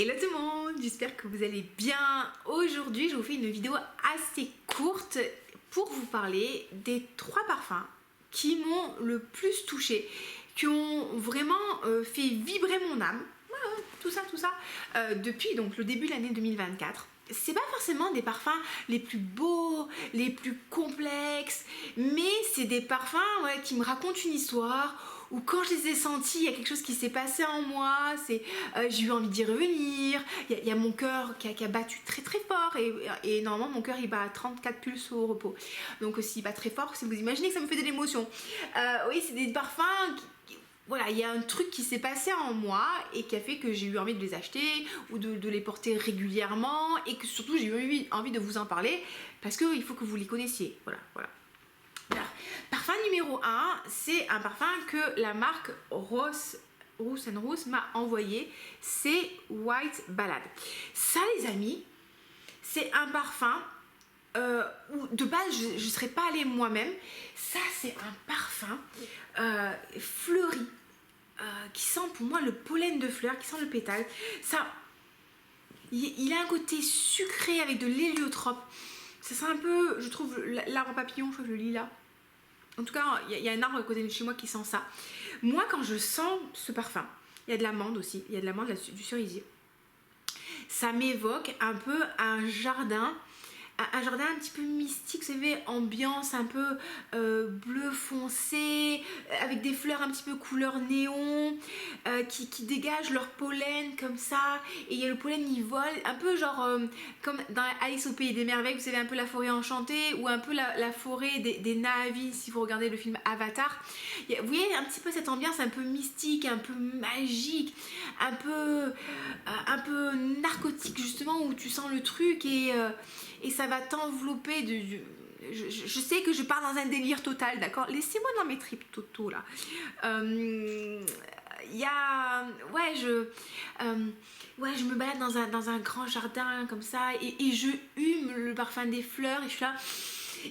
Hello tout le monde, j'espère que vous allez bien. Aujourd'hui, je vous fais une vidéo assez courte pour vous parler des 3 parfums qui m'ont le plus touchée, qui ont vraiment fait vibrer mon âme, tout ça, depuis donc le début de l'année 2024. C'est pas forcément des parfums les plus beaux, les plus complexes, mais c'est des parfums qui me racontent une histoire, où quand je les ai sentis, il y a quelque chose qui s'est passé en moi, j'ai eu envie d'y revenir, il y a mon cœur qui a battu très très fort, et normalement mon cœur il bat à 34 pulses au repos. Donc s'il bat très fort, si vous imaginez que ça me fait de l'émotion. Oui, c'est des parfums voilà, il y a un truc qui s'est passé en moi et qui a fait que j'ai eu envie de les acheter ou de les porter régulièrement, et que surtout j'ai eu envie de vous en parler parce qu'il faut que vous les connaissiez. Voilà. Alors, parfum numéro 1, c'est un parfum que la marque Roos m'a envoyé, c'est White Ballad. Ça les amis, c'est un parfum où de base je ne serais pas allée moi-même. Ça c'est un parfum fleuri, qui sent pour moi le pollen de fleurs, qui sent le pétale. Ça, il a un côté sucré avec de l'héliotrope. Ça sent un peu, je trouve, l'arbre papillon, je trouve le lilas. En tout cas, il y a un arbre à côté de chez moi qui sent ça. Moi, quand je sens ce parfum, il y a de l'amande aussi, il y a de l'amande, du cerisier. Ça m'évoque un peu un jardin un petit peu mystique, vous savez, ambiance un peu bleu foncé, avec des fleurs un petit peu couleur néon, qui dégagent leur pollen comme ça, et il y a le pollen il vole, un peu genre comme dans Alice au pays des merveilles, vous savez, un peu la forêt enchantée, ou un peu la forêt des Na'vi, si vous regardez le film Avatar. Vous voyez un petit peu cette ambiance un peu mystique, un peu magique, un peu narcotique justement, où tu sens le truc et ça va t'envelopper je sais que je pars dans un délire total, d'accord? Laissez-moi dans mes tripes totaux là. Il y a... je me balade dans un grand jardin comme ça, et je hume le parfum des fleurs, et je suis là...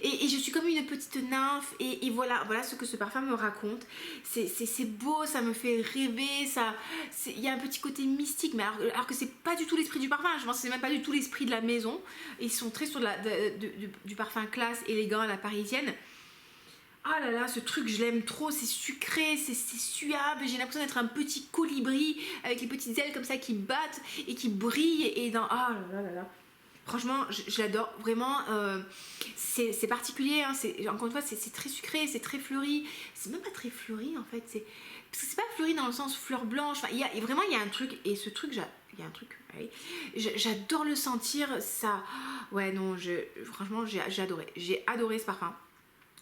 Et je suis comme une petite nymphe, et voilà ce que ce parfum me raconte. C'est beau, ça me fait rêver, il y a un petit côté mystique, mais alors que c'est pas du tout l'esprit du parfum. Je pense que c'est même pas du tout l'esprit de la maison. Ils sont très sur du parfum classe, élégant à la parisienne. Oh là là, ce truc je l'aime trop, c'est sucré, c'est suave, j'ai l'impression d'être un petit colibri avec les petites ailes comme ça qui battent et qui brillent, et dans... Oh là là. Franchement, je l'adore vraiment. C'est particulier, hein, encore une fois, c'est très sucré, c'est très fleuri. C'est même pas très fleuri en fait, parce que c'est pas fleuri dans le sens fleur blanche. Enfin, il y a un truc, et ce truc, il y a un truc, oui, j'adore le sentir. Ça, ouais, non, franchement, j'ai adoré ce parfum.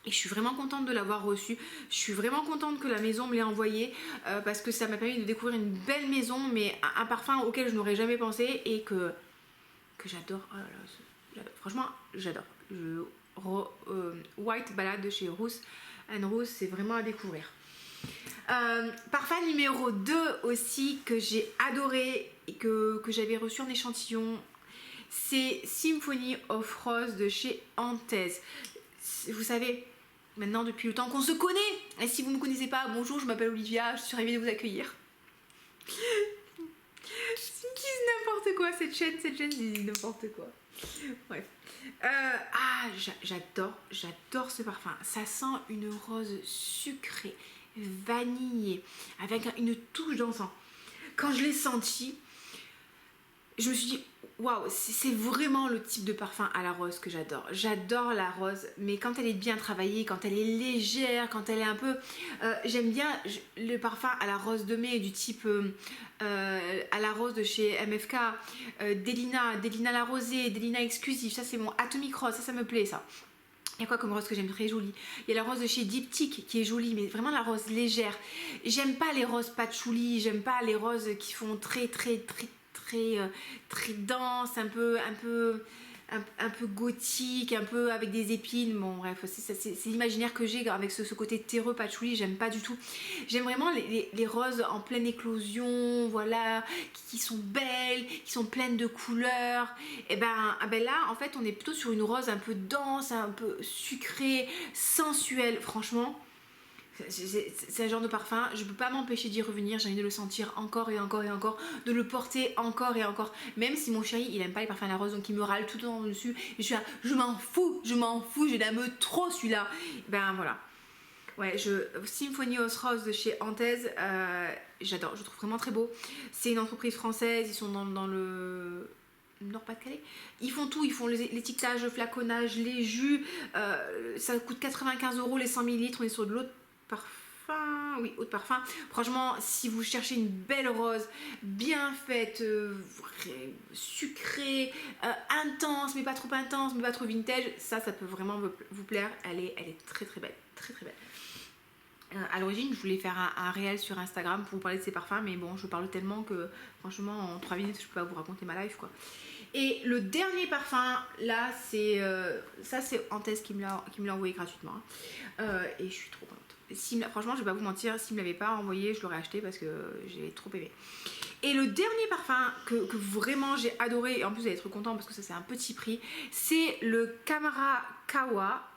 Et je suis vraiment contente de l'avoir reçu. Je suis vraiment contente que la maison me l'ait envoyé, parce que ça m'a permis de découvrir une belle maison, mais un parfum auquel je n'aurais jamais pensé, et que j'adore. Oh là là, franchement j'adore. White Ballad de chez Roos & Roos, c'est vraiment à découvrir. Parfum numéro 2 aussi que j'ai adoré et que j'avais reçu en échantillon, c'est Symphony of Rose de chez Antez. Vous savez, maintenant depuis le temps qu'on se connaît, et si vous ne me connaissez pas, bonjour, je m'appelle Olivia, je suis ravie de vous accueillir. N'importe quoi, cette chaîne dit n'importe quoi. Bref. J'adore ce parfum. Ça sent une rose sucrée, vanillée, avec une touche d'encens. Quand je l'ai senti, je me suis dit waouh, c'est vraiment le type de parfum à la rose que j'adore. J'adore la rose, mais quand elle est bien travaillée, quand elle est légère, quand elle est un peu... j'aime bien le parfum à la rose de mai, du type à la rose de chez MFK, Delina la rosée, Delina exclusive, ça c'est mon Atomic Rose, ça me plaît ça. Il y a quoi comme rose que j'aime, très jolie? Il y a la rose de chez Diptyque qui est jolie, mais vraiment la rose légère. J'aime pas les roses patchouli, j'aime pas les roses qui font très dense, un peu gothique, un peu avec des épines. Bon bref, c'est l'imaginaire que j'ai avec ce côté terreux patchouli, j'aime pas du tout. J'aime vraiment les roses en pleine éclosion, voilà, qui sont belles, qui sont pleines de couleurs. Et ben là en fait on est plutôt sur une rose un peu dense, un peu sucrée, sensuelle. Franchement C'est un genre de parfum, je peux pas m'empêcher d'y revenir, j'ai envie de le sentir encore et encore et encore, de le porter encore et encore, même si mon chéri il aime pas les parfums à la rose, donc il me râle tout le temps dessus, et je suis là, je m'en fous, je l'aime trop celui-là. Ben voilà. Ouais, Symphony of Rose de chez Antez, j'adore, je trouve vraiment très beau. C'est une entreprise française, ils sont dans le Nord-Pas-de-Calais. Ils font tout, ils font l'étiquetage, le flaconnage, les jus. Ça coûte 95 € les 100 ml. On est sur de l'eau de parfum. Oui, eau de parfum. Franchement, si vous cherchez une belle rose, bien faite, sucrée, intense, mais pas trop intense, mais pas trop vintage, ça peut vraiment vous plaire. Elle est très très belle. Très très belle. À l'origine, je voulais faire un réel sur Instagram pour vous parler de ces parfums, mais bon, je parle tellement que franchement, en 3 minutes, je peux pas vous raconter ma life quoi. Et le dernier parfum, là, c'est Antez qui me l'a envoyé gratuitement. Et je suis trop contente. Franchement, je vais pas vous mentir, s'il me l'avait pas envoyé, je l'aurais acheté parce que j'ai trop aimé. Et le dernier parfum que vraiment j'ai adoré, et en plus vous allez être content parce que ça c'est un petit prix, c'est le Camara Kawa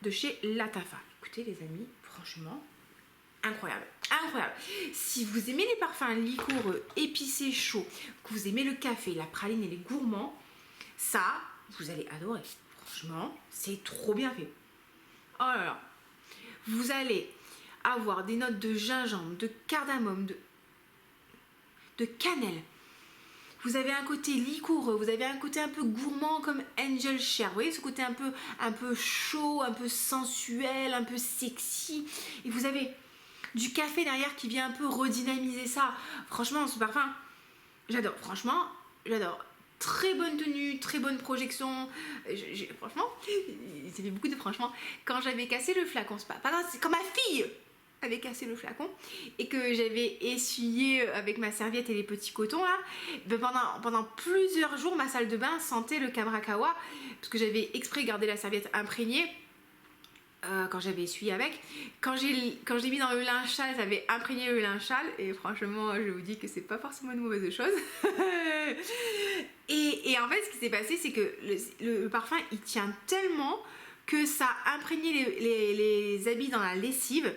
de chez Latafa. Écoutez les amis, franchement, incroyable, incroyable. Si vous aimez les parfums liquoreux, épicés, chauds, que vous aimez le café, la praline et les gourmands, ça, vous allez adorer. Franchement, c'est trop bien fait. Oh là là. Vous allez avoir des notes de gingembre, de cardamome, de cannelle. Vous avez un côté liquoreux, vous avez un côté un peu gourmand comme Angel Share. Vous voyez ce côté un peu chaud, un peu sensuel, un peu sexy. Et vous avez du café derrière qui vient un peu redynamiser ça. Franchement, ce parfum, j'adore. Franchement, j'adore. Très bonne tenue, très bonne projection. Franchement, ça fait beaucoup de franchement. Quand j'avais cassé le flacon, c'est pas grave, c'est quand ma fille avait cassé le flacon et que j'avais essuyé avec ma serviette et les petits cotons là, ben pendant plusieurs jours, ma salle de bain sentait le Camara Kawa parce que j'avais exprès gardé la serviette imprégnée. Quand j'avais essuyé avec, quand je l'ai mis dans le linge sale, j'avais imprégné le linge sale et franchement je vous dis que c'est pas forcément une mauvaise chose. et en fait ce qui s'est passé c'est que le parfum il tient tellement que ça a imprégné les habits dans la lessive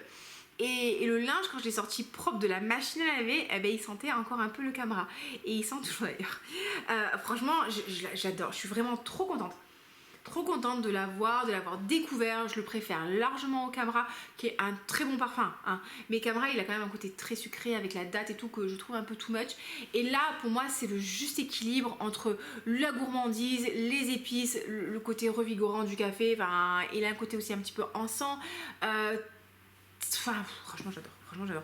et le linge quand je l'ai sorti propre de la machine à laver, eh ben, il sentait encore un peu le Camara et il sent toujours d'ailleurs. Franchement j'adore, je suis vraiment trop contente de l'avoir découvert. Je le préfère largement au Camara qui est un très bon parfum hein. Mais Camara il a quand même un côté très sucré avec la date et tout que je trouve un peu too much, et là pour moi c'est le juste équilibre entre la gourmandise, les épices, le côté revigorant du café, enfin, il a un côté aussi un petit peu encens. Franchement j'adore.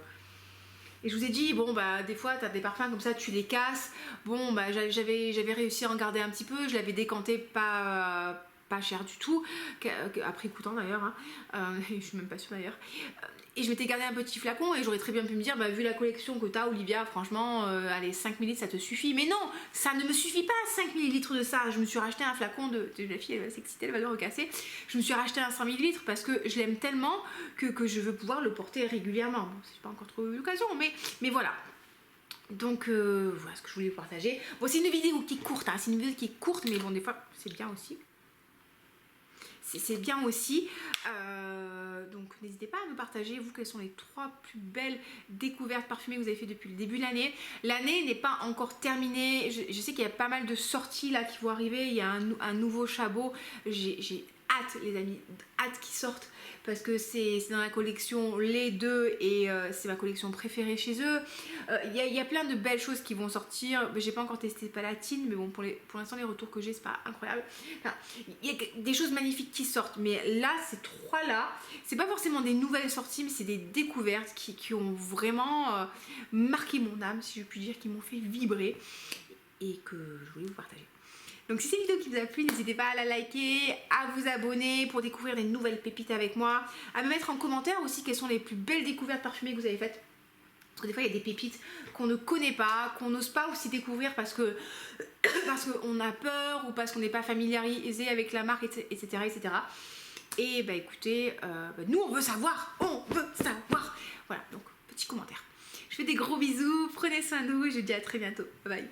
Et je vous ai dit, bon bah des fois t'as des parfums comme ça, tu les casses. Bon bah j'avais réussi à en garder un petit peu, je l'avais décanté pas cher du tout, à prix coûtant d'ailleurs, hein. Je suis même pas sûre d'ailleurs. Et je m'étais gardé un petit flacon et j'aurais très bien pu me dire, bah vu la collection que t'as Olivia, franchement, allez 5 ml ça te suffit. Mais non, ça ne me suffit pas 5 ml de ça. Je me suis racheté un flacon de la fille, elle va s'exciter, elle va le recasser. Je me suis racheté un 100 ml parce que je l'aime tellement que je veux pouvoir le porter régulièrement. Bon, c'est pas encore trop eu l'occasion, mais voilà. Donc voilà ce que je voulais vous partager. Bon, c'est une vidéo qui est courte, hein, mais bon des fois c'est bien aussi. C'est bien aussi, donc n'hésitez pas à me partager vous quelles sont les 3 plus belles découvertes parfumées que vous avez fait depuis le début de l'année. L'année n'est pas encore terminée, je sais qu'il y a pas mal de sorties là qui vont arriver, il y a un nouveau Chabot, j'ai hâte les amis, hâte qu'ils sortent parce que c'est dans la collection les deux et c'est ma collection préférée chez eux. Il y a plein de belles choses qui vont sortir. J'ai pas encore testé Palatine, mais bon pour l'instant les retours que j'ai c'est pas incroyable. Enfin, il y a des choses magnifiques qui sortent, mais là ces 3 là c'est pas forcément des nouvelles sorties mais c'est des découvertes qui ont vraiment marqué mon âme si je puis dire, qui m'ont fait vibrer et que je voulais vous partager. Donc si cette vidéo qui vous a plu, n'hésitez pas à la liker, à vous abonner pour découvrir des nouvelles pépites avec moi, à me mettre en commentaire aussi quelles sont les plus belles découvertes parfumées que vous avez faites. Parce que des fois il y a des pépites qu'on ne connaît pas, qu'on n'ose pas aussi découvrir parce qu'on a peur ou parce qu'on n'est pas familiarisé avec la marque, etc. Et bah écoutez, nous on veut savoir, Voilà, donc petit commentaire. Je fais des gros bisous, prenez soin de vous et je vous dis à très bientôt. Bye bye.